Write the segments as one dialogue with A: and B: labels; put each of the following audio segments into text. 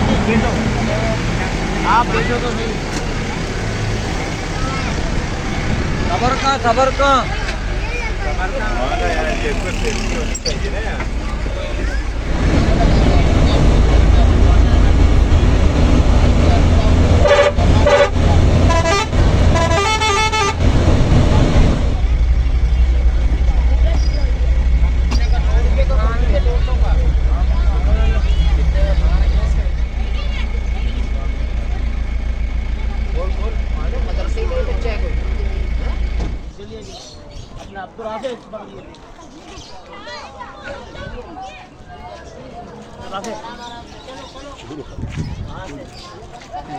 A: बैठो, आप बैठो तो सही।
B: खबर का
A: मदरसे का बच्चा है कोई, इसलिए अपना अब्दुल राफिक पढ़ लिए।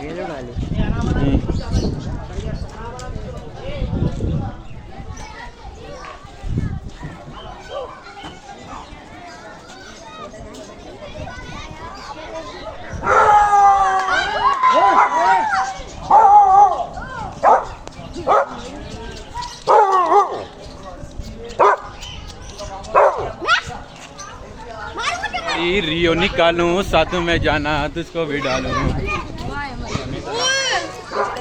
A: ये लो डाली।
B: रियो निकालूं साथ में जाना तुझको भी डालूं।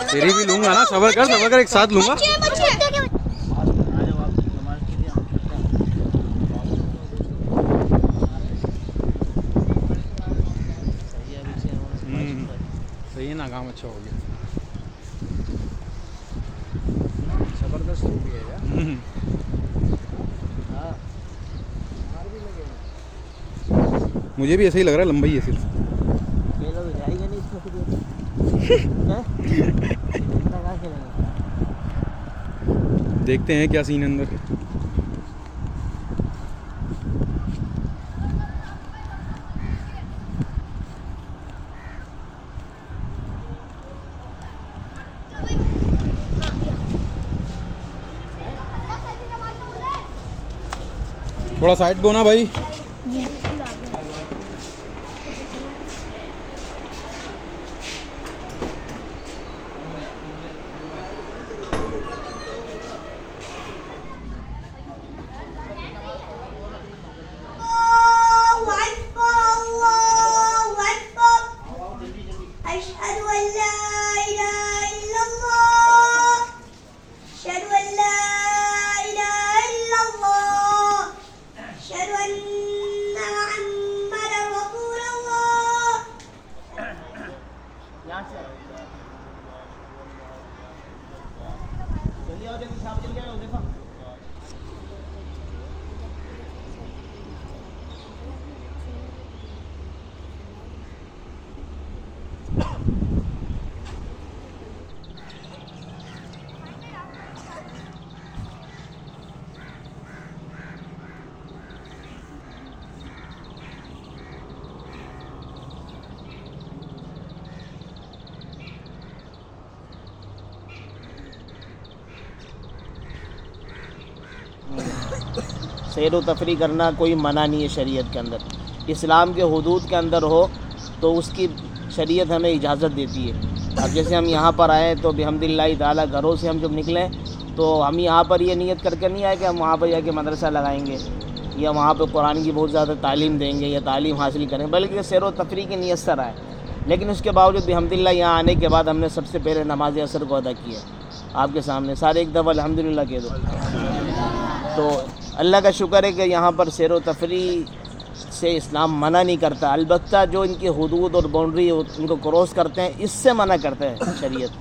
B: तेरी भी लूंगा ना, सबर कर, एक साथ लूंगा। सही है ना, काम अच्छा हो गया,
A: जबरदस्त हो गया यार।
B: मुझे भी ऐसा ही लग रहा है, लंबाई है सिर्फ।
A: खेलो तो जाएगा नहीं इसमें फिर। कहाँ खेलेंगे?
B: देखते हैं क्या सीन है अंदर। थोड़ा साइड दो ना भाई।
A: सैर व तफरी करना कोई मना नहीं है शरीयत के अंदर। इस्लाम के हुदूद के अंदर हो तो उसकी शरीयत हमें इजाज़त देती है। अब जैसे हम यहाँ पर आए तो बिहम्दिल्लाह ताला घरों से हम जब निकलें तो हम यहाँ पर ये नियत करके नहीं आए कि हम वहाँ पर जाके मदरसा लगाएंगे या वहाँ पर कुरान की बहुत ज़्यादा तालीम देंगे या तालीम हासिल करेंगे, बल्कि सैर व तफरी की नियत से आए। लेकिन उसके बावजूद बिहम्दिल्लाह यहाँ आने के बाद हमने सबसे पहले नमाज असर को अदा किया आपके सामने। सारे एक दफ़ा अल्हम्दुलिल्लाह कह दो। तो अल्लाह का शुक्र है कि यहाँ पर सैर व तफरी से इस्लाम मना नहीं करता, अलबत्ता जो इनकी हुदूद और बाउंड्री इनको क्रॉस करते हैं इससे मना करते हैं शरीयत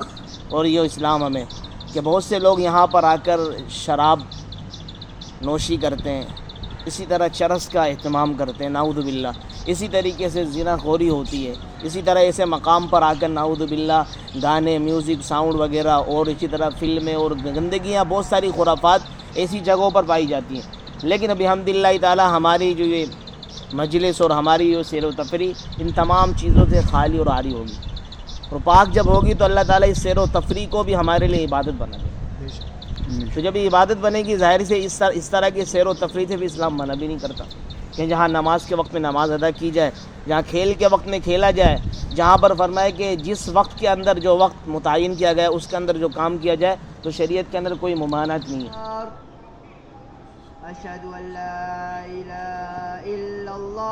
A: और ये इस्लाम हमें, कि बहुत से लोग यहाँ पर आकर शराब नोशी करते हैं, इसी तरह चरस का एहतमाम करते हैं, नाऊज़ु बिल्लाह। इसी तरीके से ज़िनाखोरी होती है, इसी तरह ऐसे मकाम पर आकर नाऊज़ु बिल्लाह गाने, म्यूज़िक, साउंड वगैरह और इसी तरह फिल्में और गंदगियाँ, बहुत सारी खुराफात ऐसी जगहों पर पाई जाती हैं। लेकिन अभी अल्हम्दुलिल्लाह ताला हमारी जो ये मजलिस और हमारी जो सैर व तफरी इन तमाम चीज़ों से खाली और आरी होगी, और पाक जब होगी तो अल्लाह ताला इस सैर व तफरी को भी हमारे लिए इबादत बना देगा। तो जब ये इबादत बनेगी ज़ाहिर से इस तरह की सैर व तफरी से भी इस्लाम मना भी नहीं करता कि जहाँ नमाज के वक्त में नमाज अदा की जाए, जहाँ खेल के वक्त में खेला जाए, जहाँ पर फरमाए कि जिस वक्त के अंदर जो वक्त मुतय्यन किया गया उसके अंदर जो काम किया जाए, तो शरीयत के अंदर कोई मुमानत नहीं है। अशहदु अल्ला इलाहा इल्लल्लाह।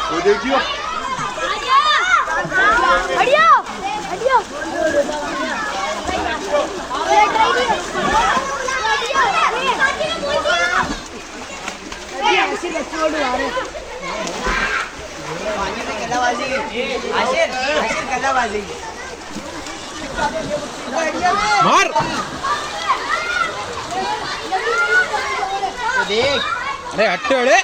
C: वो देखियो
D: हटियो हटियो ऐसे बच्चे उड़ रहे
C: मार
A: देख
C: अरे हट्टे अरे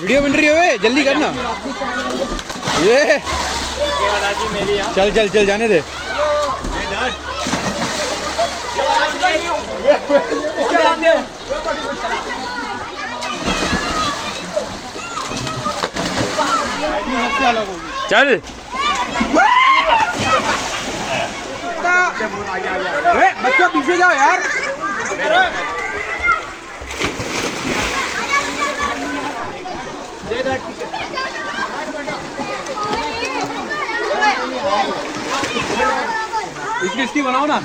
C: वीडियो बन रही है वे जल्दी करना ये चल चल चल जाने दे चल बच्चों पीछे जाओ यार इसकी बनाओ ना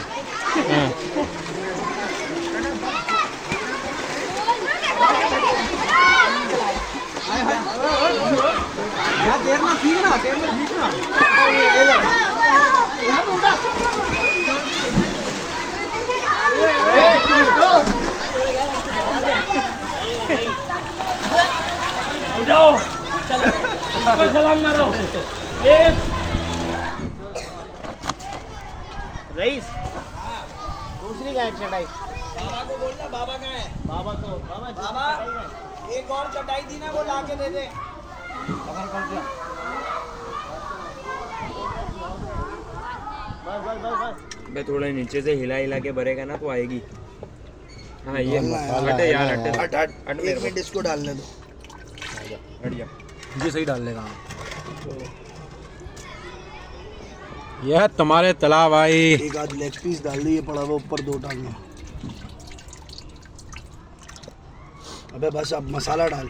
C: तैरना सीखना तैरना सीखना
B: जाओ चलो सलाम मारो
A: रईस दूसरी गाय चढ़ाई
E: बाबा को बोलना बाबा कहाँ है
A: बाबा को
E: बाबा एक और चटाई थी ना वो ला के दे दे
A: बस बस बस बस
F: बे थोड़ा नीचे से हिला हिला के भरेगा ना तो आएगी हाँ ये हटे यार हटे
E: हट हट
F: हट
E: एक
F: मेरे
E: मिनट इसको डालने दो
F: हट जा
C: जी सही डाल लेगा यह तुम्हारे तालाब आई
E: एक आध लेग पीस डाल दो ये पड़ा हुआ ऊपर दो टांगे अबे बस अब मसाला डाल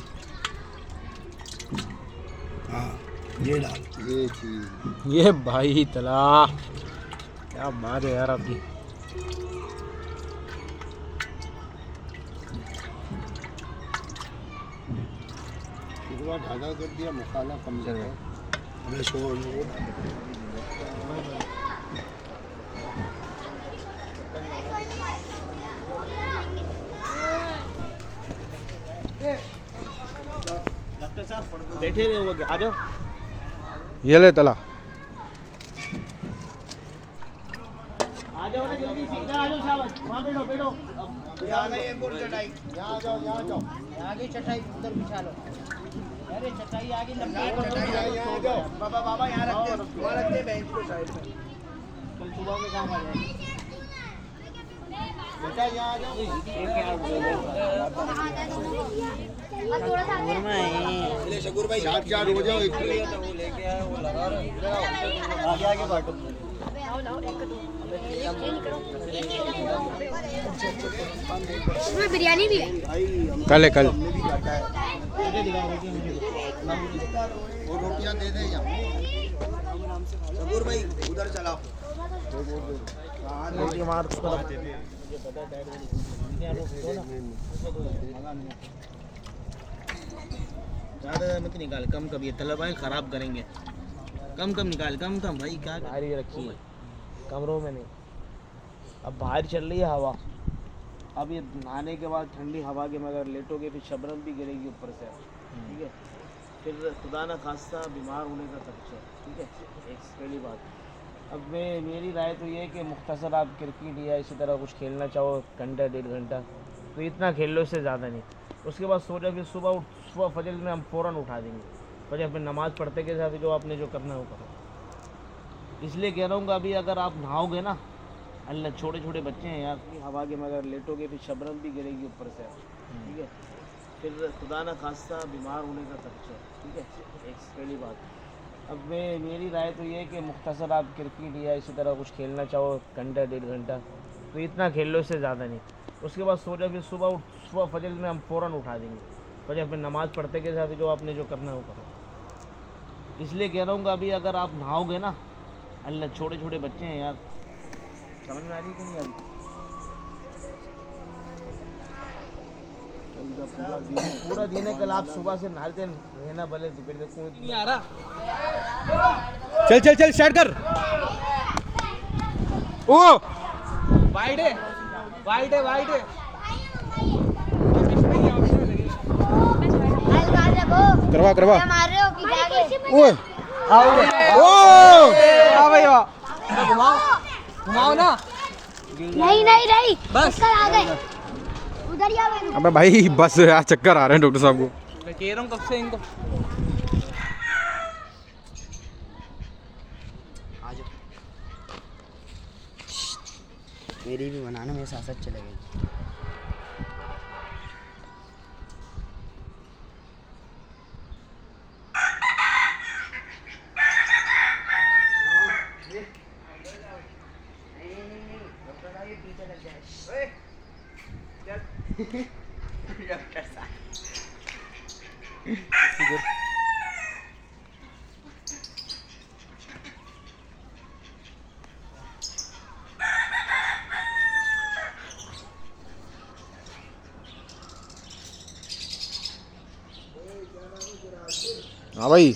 E: हाँ ये डाल ये चीज
C: ये भाई तला क्या बात है यार आपकी
E: ढाका कर दिया मसाला कम कर अबे छोड़
A: डॉक्टर साहब बैठे रहे वो आ जाओ
C: ये ले तला
A: आ जाओ ना जल्दी सीधा आ जाओ शाबाश वहाँ बैठो बैठो
E: यहाँ गई एक और चटाई
A: यहाँ आ जाओ यहाँ आ जाओ यहाँ की चटाई उधर बिछा लो अरे चटाई आगे
E: बाबा बाबा यहाँ रखते वहाँ रखते बेंच को साइड में
A: कल सुबह में काम आ जाएगा बेटा यहाँ आ जाओ
E: ले शकुर भाई चार चार हो जाओ
A: आगे आगे बांटो
D: इसमें बिरयानी भी है
C: कल है कल
E: वो रोटियां दे दे यहाँ शकुर भाई उधर चलाओ
A: ज़्यादा मत निकाल कम कभी तलबाएं ख़राब करेंगे कम कम निकाल कम कम भाई क्या बाहर ही रखी है कमरों में नहीं अब बाहर चल रही है हवा अब ये नहाने के बाद ठंडी हवा के में अगर लेटोगे फिर शबनम भी गिरेगी ऊपर से ठीक है फिर खुदा न खास्ता बीमार होने का खर्चा ठीक है एक पहली बात अब मेरी राय तो ये है कि मुख्तसर आप क्रिकेट या इसी तरह कुछ खेलना चाहो घंटा डेढ़ घंटा तो इतना खेल लो इससे ज़्यादा नहीं उसके बाद सो जाओ फिर सुबह फजर में हम फ़ौरन उठा देंगे फजर फिर नमाज़ पढ़ते के साथ जो आपने जो करना है वो करो इसलिए कह रहा हूँ कि अभी अगर आप नहाओगे ना अल्लाह छोटे छोटे बच्चे हैं यार हवा के में अगर लेटोगे फिर शबनम भी गिरेगी ऊपर से ठीक है फिर खुदा न खास्ता बीमार होने का खर्चा ठीक है एक पहली बात अब मेरी राय तो ये है कि मुख्तसर आप क्रिकेट या इसी तरह कुछ खेलना चाहो घंटा डेढ़ घंटा तो इतना खेल लो इससे ज़्यादा नहीं उसके बाद सो जाओ फिर सुबह फजर में हम फ़ौरन उठा देंगे पर अपने नमाज़ पढ़ते के साथ जो आपने जो करना है वो करो। इसलिए कह रहा हूँ कि अभी अगर आप नहाओगे ना, अल्लाह छोटे छोटे बच्चे हैं यार, समझ में आ रही कि नहीं आ रही? पूरा दिन है, कल आप सुबह से नहाते रहना भले दोपहर तक कोई नहीं आ रहा।
C: चल चल चल स्टार्ट कर। ओ
A: वाइड है, वाइड है, वाइड है।
C: करवा करवा।
D: मार रहे हो कि जागे?
C: ओए ओ
A: वाह भाई वाह,
B: घुमाओ घुमाओ ना।
D: नहीं नहीं नहीं, बस आ गए उधर ही आ गए।
C: अबे भाई बस यार, चक्कर आ रहे हैं डॉक्टर साहब को।
A: मैं कह रहा हूँ कब से इनको।
E: मेरी भी बनाना, मेरे साथ साथ चले गए।
C: हाँ भाई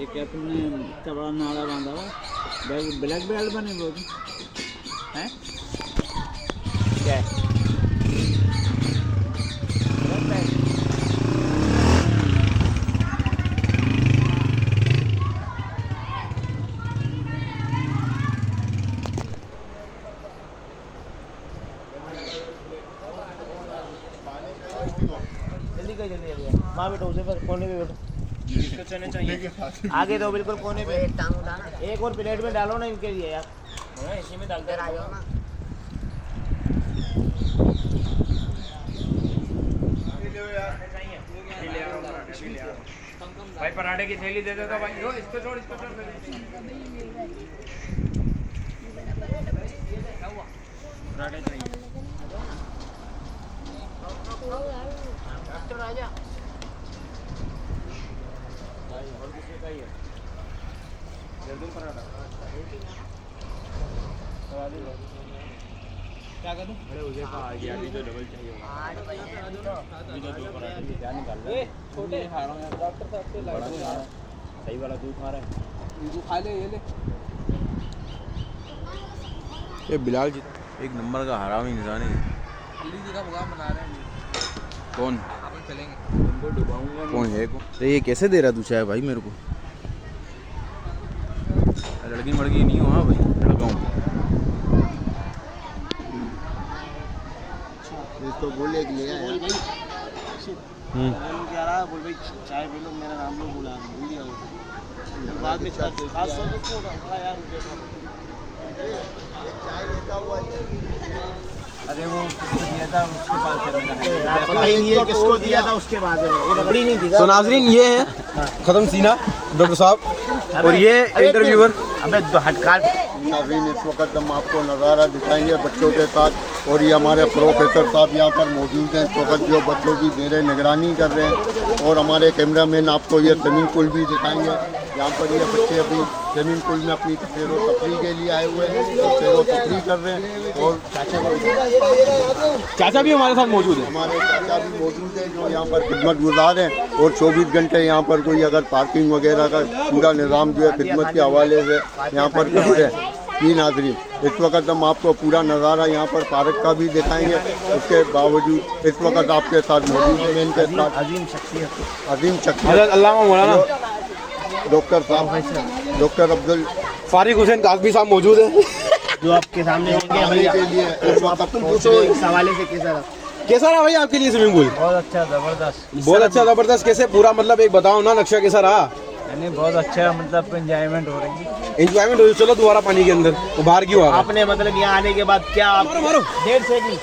B: एक तुमने तबड़ा नाड़ा बांधा हुआ, ब्लैक बेल्ट बने वो हैं
A: क्या है? जल्दी कर, जल्दी जल्दी वहाँ बैठो, उसे पर कोने पे बैठो। आगे दो, बिल्कुल कोने पे। एक और प्लेट में डालो ना इनके लिए यार, इसी में डालते आ जाओ ना।
F: भाई पराठे की थैली दे देता भाई। इसको छोड़, इसको छोड़। पराठे चाहिए।
A: डॉक्टर राजा क्या करूं?
F: अरे उसे कहा गया अभी तो डबल चाहिए।
A: छोटे खा रहा हूं यार, डॉक्टर साहब से लाइट
F: सही वाला तू खा रहा है।
A: तू खा ले, ये ले।
C: ये बिलाल जी एक नंबर का हरामी इंसान है।
A: अली जी का प्रोग्राम बना रहे हैं।
C: कौन
A: अपन चलेंगे।
F: तुमको डुबाऊंगा।
C: कौन है को? तो ये कैसे दे रहा तू चाय भाई मेरे को? लड़की मड़की नहीं हो। हाँ भाई लड़का हूँ।
E: इसको बोले कि ले आया।
A: क्या रहा, बोल भाई चाय पी लो, मेरा नाम लो, बुला भूल गया वो। बाद में चाय यार
E: चाय लेता हुआ
A: अरे वो दिया था उसके पास पता ही नहीं है किसको दिया था, उसके बाद वो लकड़ी नहीं दी।
C: तो नाजरीन ये है खत्म सीना डॉक्टर साहब, और ये इंटरव्यूअर।
A: अबे हटकाट।
E: नाज़रीन इस वक्त हम आपको नज़ारा दिखाएंगे बच्चों के साथ, और ये हमारे प्रोफेसर साहब यहाँ पर मौजूद हैं इस वक्त, जो बच्चों की मेरे निगरानी कर रहे हैं। और हमारे कैमरामैन आपको ये स्विमिंग पूल भी दिखाएंगे। यहाँ पर ये बच्चे अभी स्विमिंग पूल में अपनी सैर व तफरी के लिए आए हुए हैं, और सैर व तफरी कर रहे हैं। और
C: चाचा भी हमारे साथ मौजूद है।
E: हमारे चाचा भी मौजूद हैं जो यहाँ पर खिदमत गुजार हैं, और 24 घंटे यहाँ पर कोई अगर पार्किंग वगैरह का पूरा निज़ाम जो है खिदमत के हवाले से यहाँ पर करते हैं। जी नाज़रीन, इस वक्त हम आपको पूरा नज़ारा यहाँ पर पार्क का भी दिखाएंगे। उसके बावजूद इस वक्त आपके साथ मौजूद है इनके साथ अजीम शख्सियत
C: अल्लामा मौलाना
E: डॉक्टर साहब, डॉक्टर अब्दुल
C: फारिक हुसैन काकवी साहब मौजूद है,
A: जो आपके सामने होंगे भैया।
E: के लिए इस वक्त
A: पूछो इस हवाले से कैसा रहा?
C: कैसा रहा भाई आपके लिए स्विमिंग पूल?
B: बहुत अच्छा ज़बरदस्त,
C: बहुत अच्छा ज़बरदस्त। कैसे पूरा मतलब एक बताओ ना नक्शा कैसा रहा?
B: यानी बहुत अच्छा, मतलब एंजॉयमेंट हो रही है।
C: एंजॉयमेंट हो, चलो दोबारा पानी के अंदर, वो बाहर क्यों आ गए?
A: आपने मतलब यहाँ आने के बाद क्या आप
C: मारो
A: 1.5 सेकंड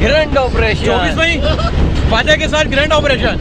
C: ग्रैंड ऑपरेशन 24 मई फायदे के साथ ग्रैंड ऑपरेशन।